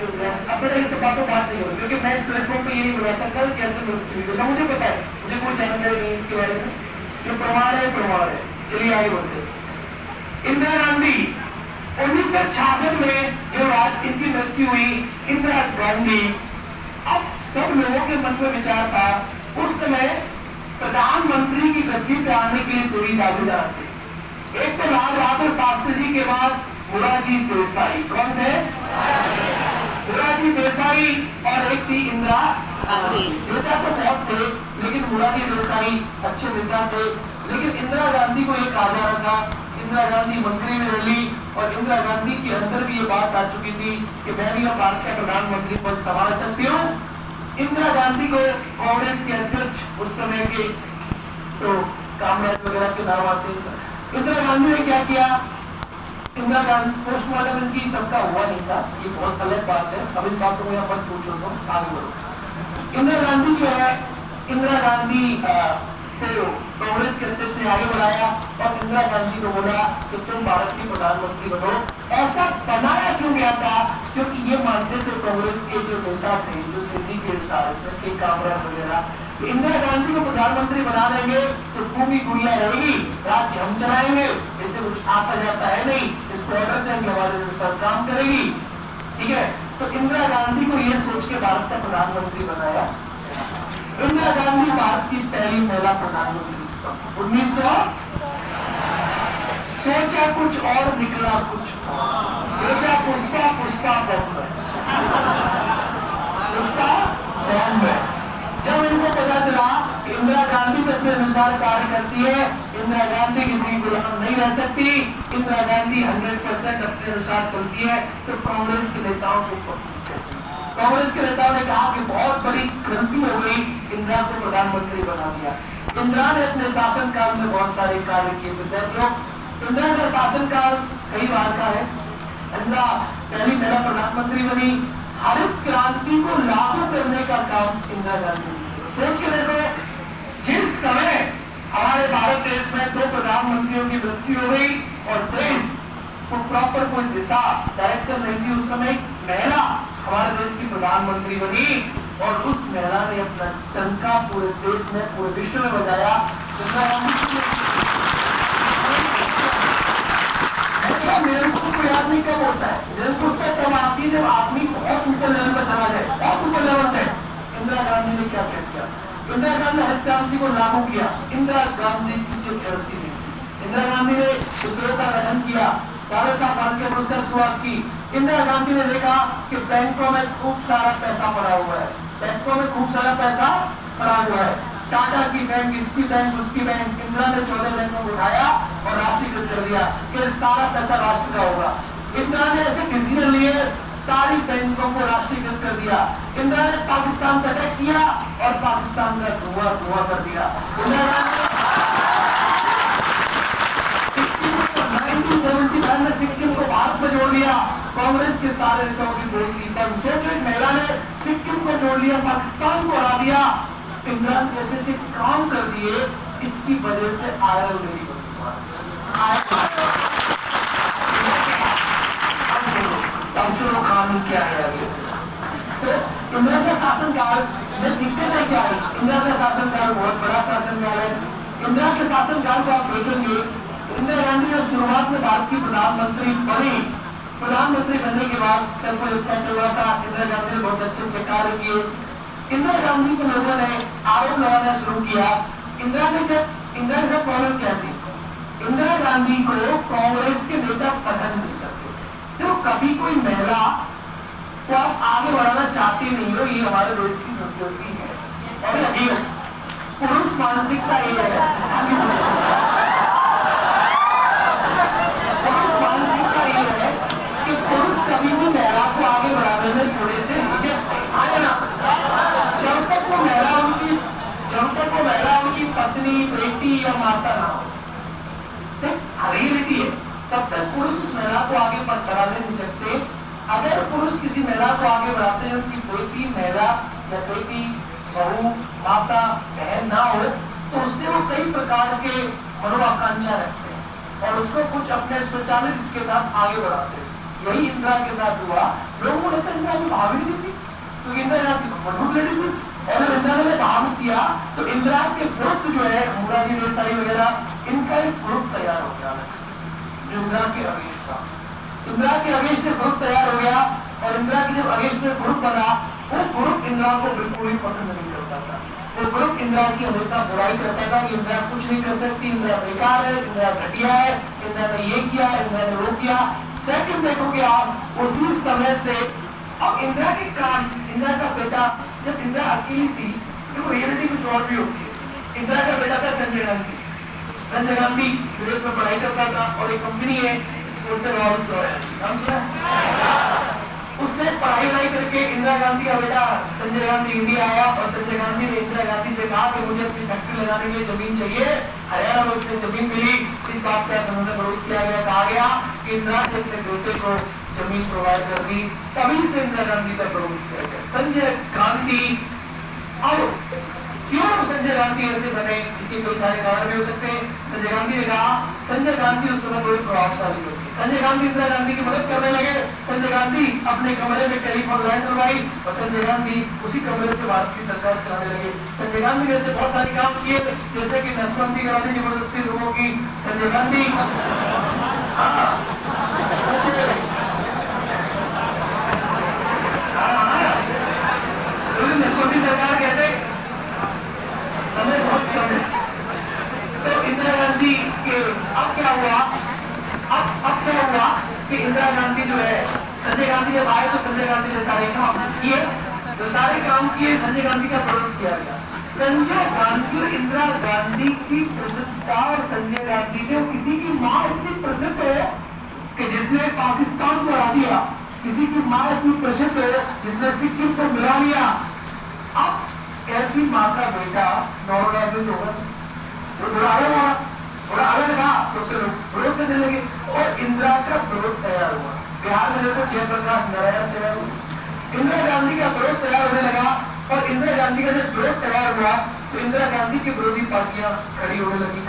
जो अब मेरा इससे बात नहीं हो, क्योंकि मैं इस प्लेटफॉर्म पे ये नहीं बता सकता कैसे मृत्यु, मुझे पता है, मुझे कोई जानकारी नहीं इसके बारे में, जो प्रमाण है। चलिए आगे बढ़ते हैं। इंदिरा गांधी 1966 में जो आज इनकी मृत्यु हुई, इंदिरा गांधी, अब सब लोगों के मन में विचार था, उस समय प्रधानमंत्री की गद्दी पे आने के लिए दो ही दावेदार थे। एक तो लाल बहादुर शास्त्री जी के बाद मोरारजी देसाई। कौन थे? मोरारजी देसाई। और एक थी इंदिरा गांधी। नेता तो बहुत थे, लेकिन मोरारजी देसाई अच्छे नेता थे, लेकिन इंदिरा गांधी को एक कहा जा रहा था। इंदिरा गांधी मंत्री में रही और इंदिरा गांधी के अंदर भी ये बात आ चुकी थी कि मैं भी अब भारत का प्रधानमंत्री पद संभाल सकती हूँ। इंदिरा गांधी को कांग्रेस के अध्यक्ष उस समय के तो कामराज वगैरह के नाम आते हैं। इंदिरा गांधी ने क्या किया? इंदिरा गांधी पोस्टमार्टम इनकी सबका हुआ नहीं था, ये बहुत अलग बात है, अब इस बात को यहाँ मत पूछो, तो आगे बढ़ो। इंदिरा गांधी जो है, इंदिरा गांधी को कांग्रेस के अध्यक्ष ने आगे बढ़ाया और इंदिरा गांधी को बोला कि तुम भारत की प्रधानमंत्री बनो। ऐसा बनाया क्यों गया था? क्योंकि ये मानते थे कांग्रेस के जो नेता थे, जो सिंधी के के कामराज वगैरह, इंदिरा गांधी को प्रधानमंत्री बना देंगे तो पूरी गुड़िया रहेगी, राज्य हम चलाएंगे, इससे कुछ आता जाता है नहीं, इसको ऑर्डर देंगे, हमारे अनुसार काम करेगी। ठीक है, तो इंदिरा गांधी को ये सोच के भारत का प्रधानमंत्री बनाया। इंदिरा गांधी भारत की पहली महिला प्रधानमंत्री 1900। सोचा कुछ और निकला कुछ, सोचा पुष्पा बॉम्ब है। जब इनको पता चला इंदिरा गांधी अपने अनुसार कार्य करती है, इंदिरा गांधी किसी गुलाम नहीं रह सकती, इंदिरा गांधी 100% अपने अनुसार चलती है, तो कांग्रेस के नेताओं ने कहा कि बहुत बड़ी गलती हो गई, इंदिरा को प्रधानमंत्री बना दिया। इंदिरा ने अपने शासनकाल में बहुत सारे कार्य किए। विद्यार्थियों, इंदिरा का शासनकाल कई बार का है। इंदिरा पहली महिला प्रधानमंत्री बनी। हरित क्रांति को लागू करने का काम इंदिरा गांधी। सोच के देखो, जिस समय हमारे भारत देश में 2 प्रधानमंत्रियों की मृत्यु हो गई और देश को प्रॉपर कोई दिशा डायरेक्शन नहीं थी, उस समय महिला हमारे देश की प्रधानमंत्री बनी और उस महिला ने अपना डंका पूरे देश में, पूरे विश्व में बजाया। निरंकुश को याद नहीं कब होता है, निरंकुशता तब आती है जब आदमी बहुत ऊपर लेवल पर चला जाए, बहुत ऊपर लेवल पे। इंदिरा गांधी ने क्या किया? इंदिरा गांधी हरित क्रांति को लागू किया। इंदिरा गांधी किसी करती नहीं। इंदिरा गांधी ने सूत्रों का गठन किया, 12 साल के पुरस्कार शुरुआत की। इंदिरा गांधी ने देखा कि बैंकों में खूब सारा पैसा पड़ा हुआ है, बैंकों में खूब सारा पैसा पड़ा हुआ है, टाटा की बैंक, इसकी बैंक, उसकी बैंक। इंदिरा ने 14 बैंकों को उठाया और राष्ट्रीयकृत कर दिया कि सारा पैसा राष्ट्र का होगा। इंदिरा ने ऐसे डिसीजन लिए, सारी बैंकों को राष्ट्रीयकृत कर दिया। इंदिरा ने पाकिस्तान का अटैक किया और पाकिस्तान का धुआं कर दिया। 1975 में सिक्किम को भारत में जोड़ लिया, कांग्रेस के सारे नेताओं की वोट की। सोचो, एक महिला ने सिक्किम को जोड़ लिया, पाकिस्तान को हरा दिया। इंदिरा जैसे से काम कर दिए, इसकी वजह से आयल मेरी कहानी क्या है आगे। तो इंदिरा का शासनकाल में दिक्कतें क्या है? इंदिरा का शासनकाल बहुत बड़ा शासनकाल है। इंदिरा के शासनकाल को आप देखेंगे, इंदिरा गांधी जब शुरुआत में भारत की प्रधानमंत्री बनी, प्रधानमंत्री बनने के बाद सबको अच्छा चल रहा था, इंदिरा गांधी ने बहुत अच्छे कार्य किए। इंदिरा गांधी को लोगों ने आरोप लगाना शुरू किया। इंदिरा की प्रॉब्लम क्या थी? इंदिरा गांधी को कांग्रेस के नेता पसंद नहीं करते, तो कभी कोई महिला को आप आगे बढ़ाना चाहते नहीं हो, ये हमारे देश की संस्कृति है। और ये पुरुष मानसिकता ये है, पुरुष मानसिकता ये है कि पुरुष कभी भी महिला को आगे बढ़ाने में थोड़े से नीचे आए ना। जब तक वो महिला उनकी पत्नी, बेटी या माता ना हो, रियलिटी है, तब तक पुरुष उस महिला को आगे बढ़ाने नहीं सकते। अगर पुरुष किसी महिला को आगे बढ़ाते हैं, उनकी बेटी, महिला या बेटी, बहू, माता, बहन ना हो, तो उससे वो कई प्रकार के मनोआकांक्षा रखते हैं और उसको कुछ अपने स्वचालित के साथ आगे बढ़ाते हैं। यही इंदिरा के साथ हुआ। लोगों को लगता है इंदिरा को भाग नहीं देती क्योंकि इंदिरा गांधी मजबूत लेडी थी, और जब इंदिरा ने भाग किया तो इंदिरा के विरुद्ध जो है मुरारी देसाई वगैरह इनका एक ग्रुप तैयार हो गया जो इंदिरा के अगेंस्ट था। इंदिरा के अगेंस्ट में ग्रुप तैयार हो गया और इंदिरा की जब अगेंस्ट में ग्रुप बना वो ग्रुप इंदिरा को बिल्कुल ही पसंद नहीं करता था। वो ग्रुप इंदिरा की हमेशा बुराई करता था कि इंदिरा कुछ नहीं कर सकती, इंदिरा बेकार है, इंदिरा घटिया है, इंदिरा ने ये किया, इंदिरा ने वो किया। सेकंड देखोगे आप उसी समय से अब इंदिरा के कान, इंदिरा का बेटा जब इंदिरा अकेली थी तो रियलिटी कुछ और भी होती है। इंदिरा का बेटा था संजय गांधी। संजय गांधी विदेश में पढ़ाई करता था और एक कंपनी है उससे पढ़ाई करके इंदिरा गांधी का बेटा संजय गांधी इंडिया आया और संजय गांधी ने इंदिरा गांधी से कहा कि मुझे अपनी फैक्ट्री लगाने के लिए जमीन चाहिए। हरियाणा में उससे जमीन मिली। इस बात का विरोध किया गया, कहा गया कि इंदिरा ने अपने बेटे को जमीन प्रोवाइड कर दी। तभी से इंदिरा गांधी का विरोध किया गया। संजय गांधी अब क्यों संजय गांधी ऐसे बने, इसके कई सारे कारण भी हो सकते हैं। संजय गांधी ने कहा, संजय गांधी उस समय बड़ी प्रभावशाली होती। संजय गांधी इंदिरा गांधी की मदद करने लगे। संजय गांधी अपने कमरे में टेलीफोन लाइन करवाई और संजय गांधी उसी कमरे से भारत की सरकार चलाने लगे। संजय गांधी ने ऐसे बहुत सारे काम किए जैसे कि नसबंदी करा दी जबरदस्ती लोगों की। संजय गांधी नसबंदी सरकार कहते समय बहुत कम है। तो इंदिरा गांधी के अब क्या हुआ, अब क्या हुआ कि इंदिरा गांधी जो है संजय गांधी जब आए तो संजय गांधी ने सारे काम किए, तो सारे काम किए। संजय गांधी का विरोध किया गया। संजय गांधी और इंदिरा गांधी की प्रसिद्धता और संजय गांधी ने किसी की मां इतनी प्रसिद्ध है कि जिसने पाकिस्तान को हरा दिया, किसी की मां इतनी प्रसिद्ध है जिसने सिक्किम को मिला लिया। अब ऐसी मां का बेटा नॉर्मल होगा तो थोड़ा अलग था तो उसे विरोध करने लगे और इंदिरा का विरोध तैयार हुआ। बिहार में देखो जयप्रकाश नारायण तैयार हुआ। इंदिरा गांधी का विरोध तैयार होने लगा और इंदिरा गांधी का जब विरोध तैयार हुआ तो इंदिरा गांधी की विरोधी पार्टियां खड़ी होने लगी।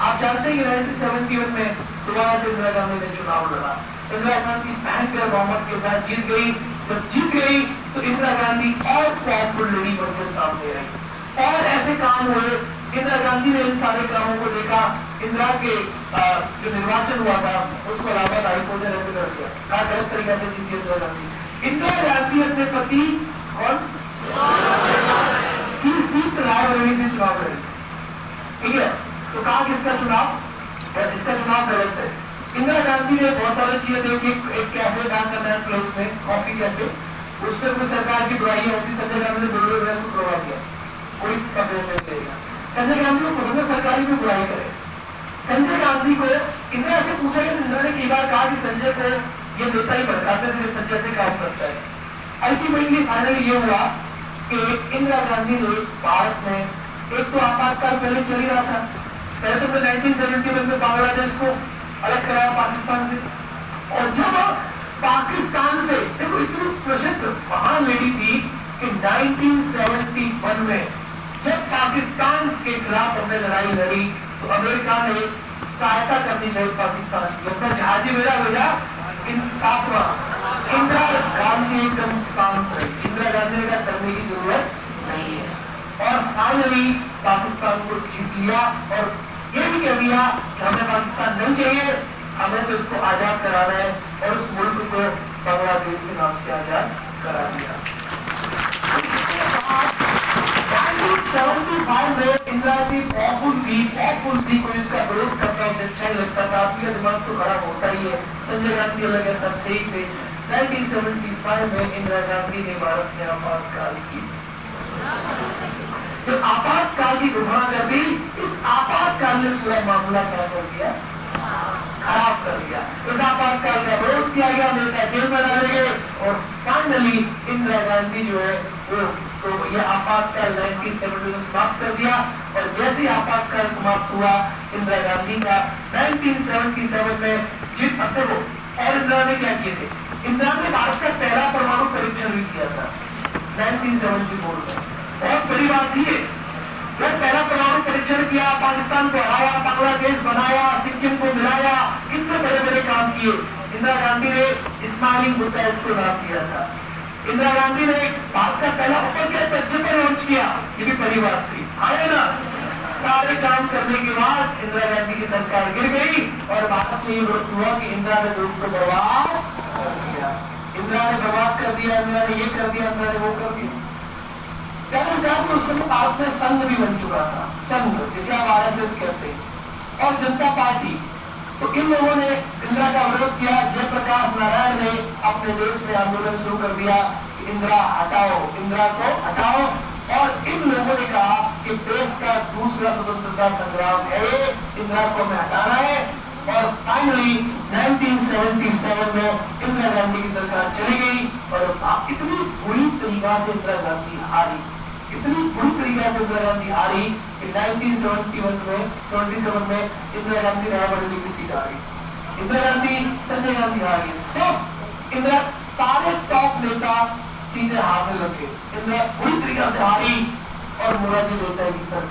आप जानते हैं कि 1971 में दोबारा से इंदिरा गांधी ने चुनाव लड़ा। इंदिरा गांधी भयंकर बहुमत के साथ जीत गई। जब जीत गई तो इंदिरा गांधी और पावरफुल लेडी बनकर सामने आई और ऐसे काम हुए। इंदिरा गांधी ने इन सारे कामों को देखा। इंदिरा के जो निर्वाचन हुआ था उसको इलाहाबाद हाईकोर्ट ने रद्द कर दिया, कहा गलत तरीके से जीती इंदिरा गांधी। इंदिरा गांधी अपने पति और की सीट रायबरेली से चुनाव लड़ी, ठीक है। तो कहा कि इसका चुनाव गलत है। इंदिरा गांधी ने बहुत सारी चीजें देखी। एक कैफे डांस करना प्लेस में कॉफी कैफे, उस पर कोई सरकार की बुराई होती। संजय गांधी ने बिल्कुल को करवा दिया, कोई कंप्लेंट नहीं देगा। संजय गांधी को पसंद सरकारी में बुराई करे। संजय गांधी को इंदिरा से पूछा कि इंदिरा ने कई बार कहा कि संजय को ये नेता ही बताते थे संजय से काम करता है। अल्टीमेटली फाइनली ये हुआ कि इंदिरा गांधी ने भारत में एक तो आपातकाल पहले चल ही रहा था। पहले तो 1971 में बांग्लादेश को अलग कराया पाकिस्तान से और जब पाकिस्तान से देखो इतनी प्रसिद्ध महान लेडी थी कि 1971 में जब पाकिस्तान के खिलाफ हमने लड़ाई लड़ी तो अमेरिका ने सहायता करनी चाहिए पाकिस्तान की। अपना जहाज मेरा भेजा इंदिरा गांधी एकदम शांत रही। इंदिरा गांधी ने करने की जरूरत नहीं है और फाइनली पाकिस्तान को जीत लिया और ये भी कह दिया कि हमें पाकिस्तान नहीं चाहिए, हमें तो इसको आजाद कराना है और उस मुल्क को बांग्लादेश के नाम से आजाद करा दिया। 1975 में इंदिरा जी पावरफुल थी, कोई इसका विरोध करता उसे अच्छा ही लगता था। आपका दिमाग तो खराब होता ही है। संजय गांधी अलग है, सब ठीक थे। 1975 में इंदिरा गांधी ने भारत में आपातकाल की, जो आपातकाल की घोषणा कर दी। इस आपातकाल ने पूरा मामला क्या कर दिया, खराब कर दिया। इस आपातकाल का विरोध किया गया, नेता जेल में डाले गए और फाइनली इंदिरा गांधी जो है वो तो यह आपातकाल 1970 में समाप्त कर दिया और जैसे ही आपातकाल समाप्त हुआ इंदिरा गांधी का 1977 में जीत पत्थर हो। और इंदिरा ने क्या किए थे, इंदिरा ने भारत का पहला परमाणु परीक्षण भी किया था 1974 में। बहुत बड़ी बात थी। जब पहला परमाणु परीक्षण किया, पाकिस्तान को हराया, बांग्लादेश बनाया, सिक्किम को मिलाया, कितने बड़े बड़े काम किए। इंदिरा गांधी ने स्माइलिंग बुद्धा इसको नाम दिया था। इंदिरा गांधी ने भारत का पहला ओपन गैस पेट्रोल लॉन्च किया, ये भी बड़ी बात थी, आए ना। सारे काम करने के बाद इंदिरा गांधी की सरकार गिर गई और भारत में ये वक्त हुआ कि इंदिरा ने देश को बर्बाद कर दिया। इंदिरा ने बर्बाद कर दिया, इंदिरा ने ये कर दिया, इंदिरा ने वो कर दिया। तो उस समय भारत में संघ भी बन चुका था, संघ जिसे आप आरएसएस कहते हैं, और जनता पार्टी। तो इन लोगों ने इंदिरा का विरोध किया। जयप्रकाश नारायण ने अपने देश में आंदोलन शुरू कर दिया कि इंदिरा हटाओ, इंदिरा को हटाओ। और इन लोगों ने कहा कि देश का दूसरा स्वतंत्रता संग्राम है, इंदिरा को हमें हटाना है। और फाइनली 1977 में इंदिरा गांधी की सरकार चली गई और इतनी बुरी तरीका से इंदिरा गांधी हारी, इतनी बुरी तरीके से इंदिरा गांधी हारी कि 1977 में इंदिरा गांधी रायबरेली की सीट आ गई। इंदिरा गांधी, संजय गांधी हार गए। सब इंदिरा, सारे टॉप नेता सीधे हारने लगे। इंदिरा बुरी तरीके से हारी और मोरारजी देसाई की सरकार